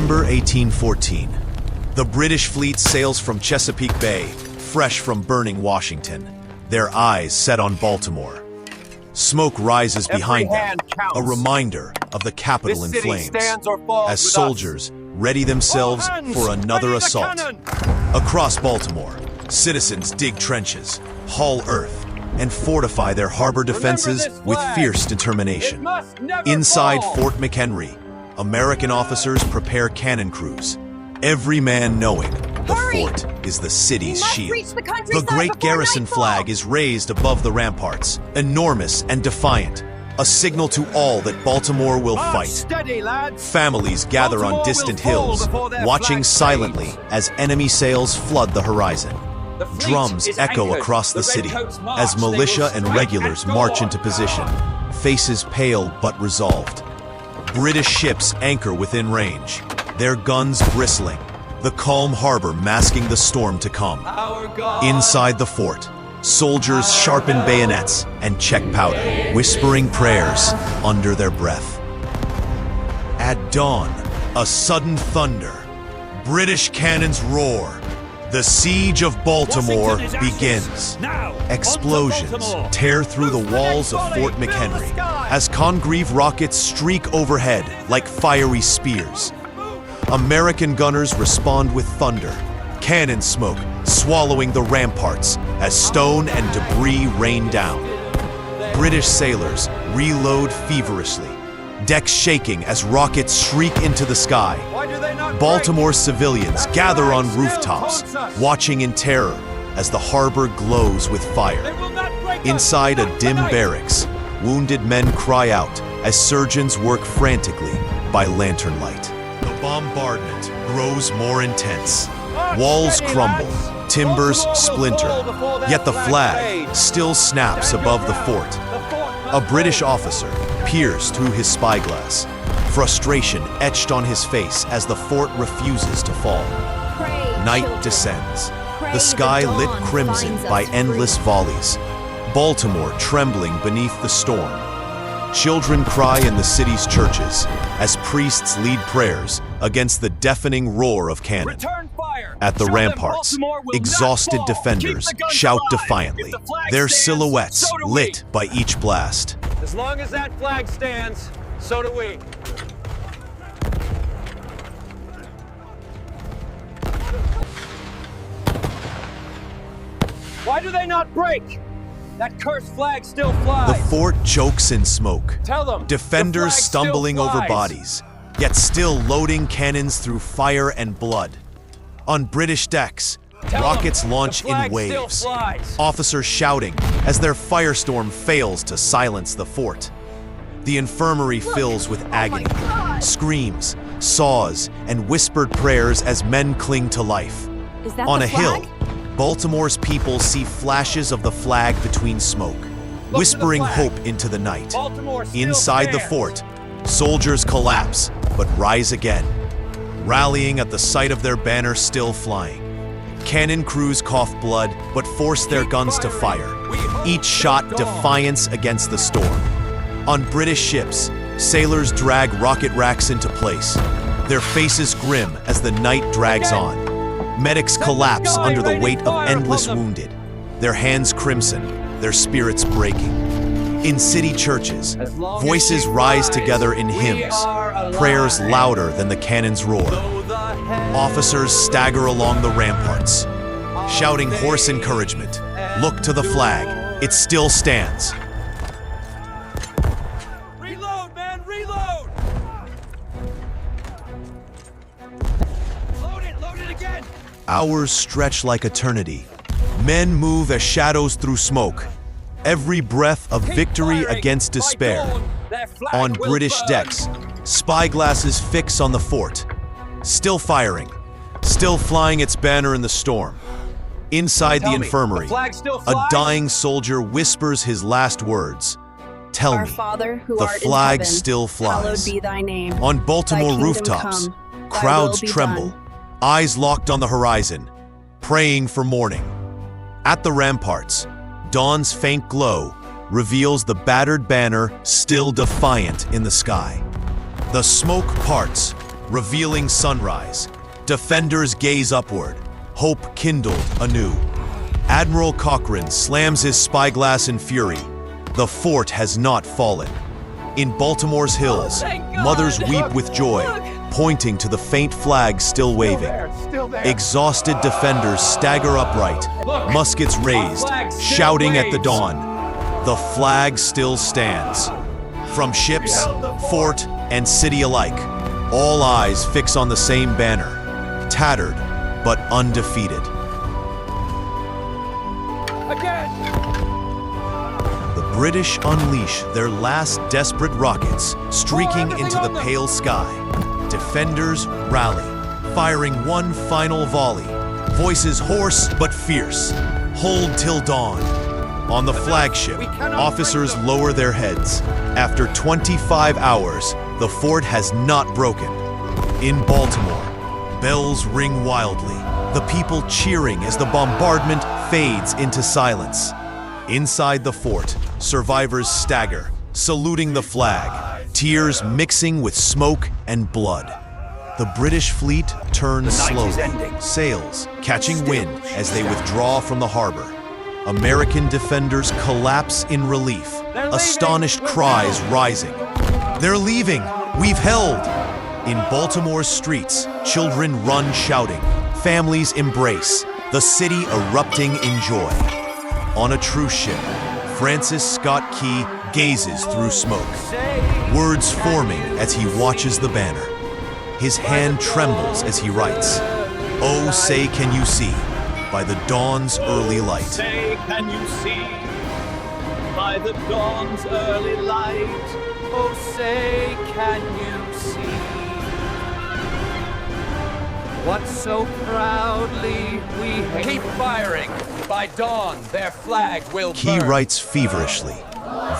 December 1814. The British fleet sails from Chesapeake Bay, fresh from burning Washington, their eyes set on Baltimore. Smoke rises behind them, a reminder of the capital in flames, as soldiers ready themselves for another assault. Across Baltimore, citizens dig trenches, haul earth, and fortify their harbor defenses with fierce determination. Inside Fort McHenry, American officers prepare cannon crews, every man knowing the fort is the city's shield. The great garrison flag is raised above the ramparts, enormous and defiant, a signal to all that Baltimore will fight. Families gather on distant hills, watching silently as enemy sails flood the horizon. Drums echo across the city as militia and regulars march into position, faces pale but resolved. British ships anchor within range, their guns bristling, the calm harbor masking the storm to come. Inside the fort, soldiers sharpen bayonets and check powder, whispering prayers under their breath. At dawn, a sudden thunder. British cannons roar. The siege of Baltimore begins. Explosions tear through the walls of Fort McHenry as Congreve rockets streak overhead like fiery spears. American gunners respond with thunder, cannon smoke swallowing the ramparts as stone and debris rain down. British sailors reload feverishly, decks shaking as rockets shriek into the sky. Baltimore civilians gather on rooftops, watching in terror as the harbor glows with fire. Inside a dim barracks, wounded men cry out as surgeons work frantically by lantern light. The bombardment grows more intense. Walls crumble, timbers splinter, yet the flag still snaps above the fort. A British officer peers through his spyglass, frustration etched on his face as the fort refuses to fall. Night descends, the sky lit crimson by endless volleys, Baltimore trembling beneath the storm. Children cry in the city's churches as priests lead prayers against the deafening roar of cannon. At the ramparts, exhausted defenders shout defiantly, their silhouettes lit by each blast. As long as that flag stands, so do we. Why do they not break? That cursed flag still flies. The fort chokes in smoke. Tell them, defenders stumbling over bodies, yet still loading cannons through fire and blood. On British decks, rockets launch in waves, officers shouting as their firestorm fails to silence the fort. The infirmary fills with agony, screams, saws, and whispered prayers as men cling to life. On a hill, Baltimore's people see flashes of the flag between smoke, whispering hope into the night. Inside the fort, soldiers collapse but rise again, rallying at the sight of their banner still flying. Cannon crews cough blood but force their guns to fire, each shot defiance against the storm. On British ships, sailors drag rocket racks into place, their faces grim as the night drags on. Medics collapse under the weight of endless wounded, their hands crimson, their spirits breaking. In city churches, voices rise together in hymns, prayers louder than the cannon's roar. Officers stagger along the ramparts, shouting hoarse encouragement. Look to the flag, it still stands. Reload, man, reload! Load it again! Hours stretch like eternity. Men move as shadows through smoke, every breath of victory against despair. On British decks, spyglasses fix on the fort, still firing, still flying its banner in the storm. Inside the infirmary, a dying soldier whispers his last words. Tell me, the flag still flies. On Baltimore rooftops, crowds tremble, eyes locked on the horizon, praying for morning. At the ramparts, dawn's faint glow reveals the battered banner still defiant in the sky. The smoke parts, revealing sunrise. Defenders gaze upward, hope kindled anew. Admiral Cochrane slams his spyglass in fury. The fort has not fallen. In Baltimore's hills, mothers weep with joy, pointing to the faint flag still waving. Exhausted defenders stagger upright, muskets raised, shouting at the dawn. The flag still stands. From ships, fort, and city alike, all eyes fix on the same banner, tattered but undefeated. The British unleash their last desperate rockets, streaking into the pale sky. Defenders rally, firing one final volley. Voices hoarse but fierce. Hold till dawn. On the flagship, officers lower their heads. After 25 hours, the fort has not broken. In Baltimore, bells ring wildly, the people cheering as the bombardment fades into silence. Inside the fort, survivors stagger, saluting the flag, tears mixing with smoke and blood. The British fleet turns slowly, sails catching wind as they withdraw from the harbor. American defenders collapse in relief, astonished cries rising. They're leaving! We've held! In Baltimore's streets, children run shouting, families embrace, the city erupting in joy. On a truce ship, Francis Scott Key gazes through smoke, words forming as he watches the banner. His hand trembles as he writes, "Oh, say can you see, by the dawn's early light." Say can you see, by the dawn's early light. Oh, say can you see, what so proudly we keep firing. By dawn, their flag will burn. Key writes feverishly,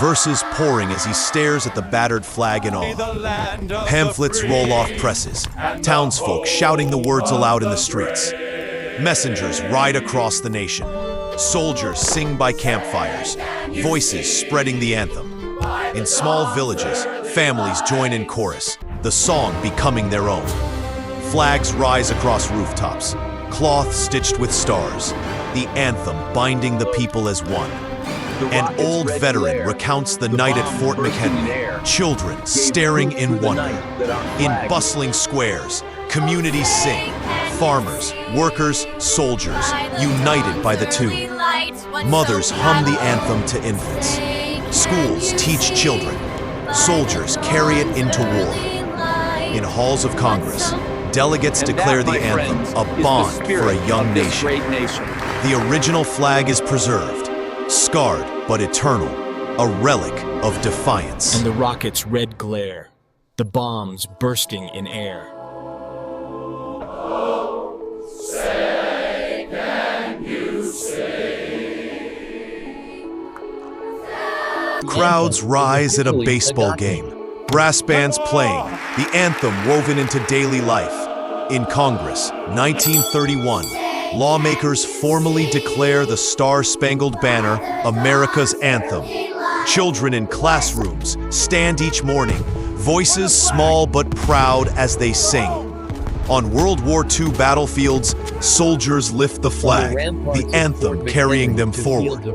verses pouring as he stares at the battered flag in awe. Pamphlets roll off presses, townsfolk shouting the words aloud in the streets. Messengers ride across the nation. Soldiers sing by campfires, voices spreading the anthem. In small villages, families join in chorus, the song becoming their own. Flags rise across rooftops, cloth stitched with stars, the anthem binding the people as one. An old veteran recounts the night at Fort McHenry, children staring in wonder. In bustling squares, communities sing, farmers, workers, soldiers, united by the tune. Mothers hum the anthem to infants. Schools teach children. Soldiers carry it into war. In halls of Congress, delegates declare the anthem a bond for a young nation. The original flag is preserved, scarred but eternal, a relic of defiance. And the rocket's red glare, the bombs bursting in air. Say, can you see? Crowds rise at a baseball game. Brass bands playing, the anthem woven into daily life. In Congress, 1931, lawmakers formally declare the Star-Spangled Banner America's anthem. Children in classrooms stand each morning, voices small but proud as they sing. On World War II battlefields, soldiers lift the flag, the anthem carrying them forward.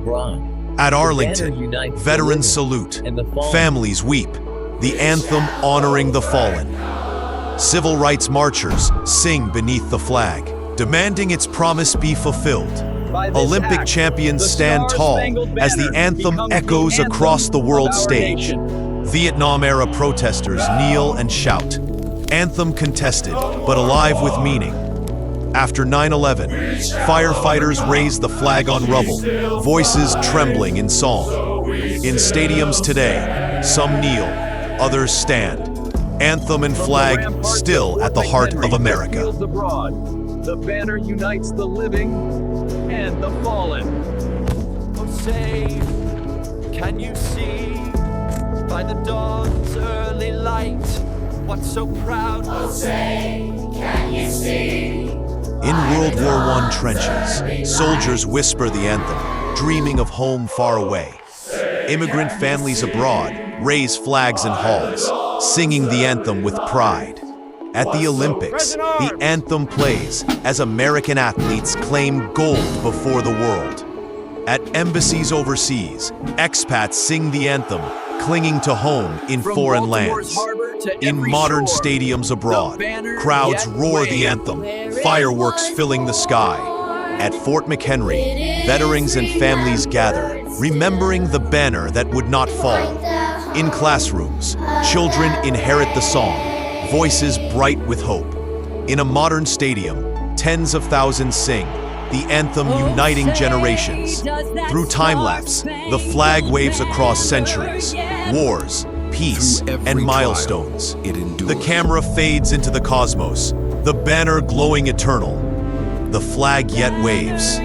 At Arlington, veterans salute, families weep, the anthem honoring the fallen. Civil rights marchers sing beneath the flag, demanding its promise be fulfilled. Olympic champions stand tall as the anthem echoes across the world stage. Vietnam-era protesters kneel and shout. Anthem contested, but alive with meaning. After 9/11, firefighters raised the flag on rubble, voices trembling in song. In stadiums today, some kneel, others stand. Anthem and flag still at the heart of America. The banner unites the living and the fallen. Oh, say, can you see, by the dawn's early light, what so proud? Oh, say, can you see? In World War I trenches, soldiers whisper the anthem, dreaming of home far away. Immigrant families abroad raise flags in halls, singing the anthem with pride. At the Olympics, the anthem plays as American athletes claim gold before the world. At embassies overseas, expats sing the anthem, clinging to home in foreign lands. In modern stadiums abroad, crowds roar the anthem, fireworks filling the sky. At Fort McHenry, veterans and families gather, remembering the banner that would not fall. In classrooms, children inherit the song, voices bright with hope. In a modern stadium, tens of thousands sing, the anthem uniting generations. Through time-lapse, the flag waves across centuries, wars, peace, and milestones. The camera fades into the cosmos, the banner glowing eternal. The flag yet waves,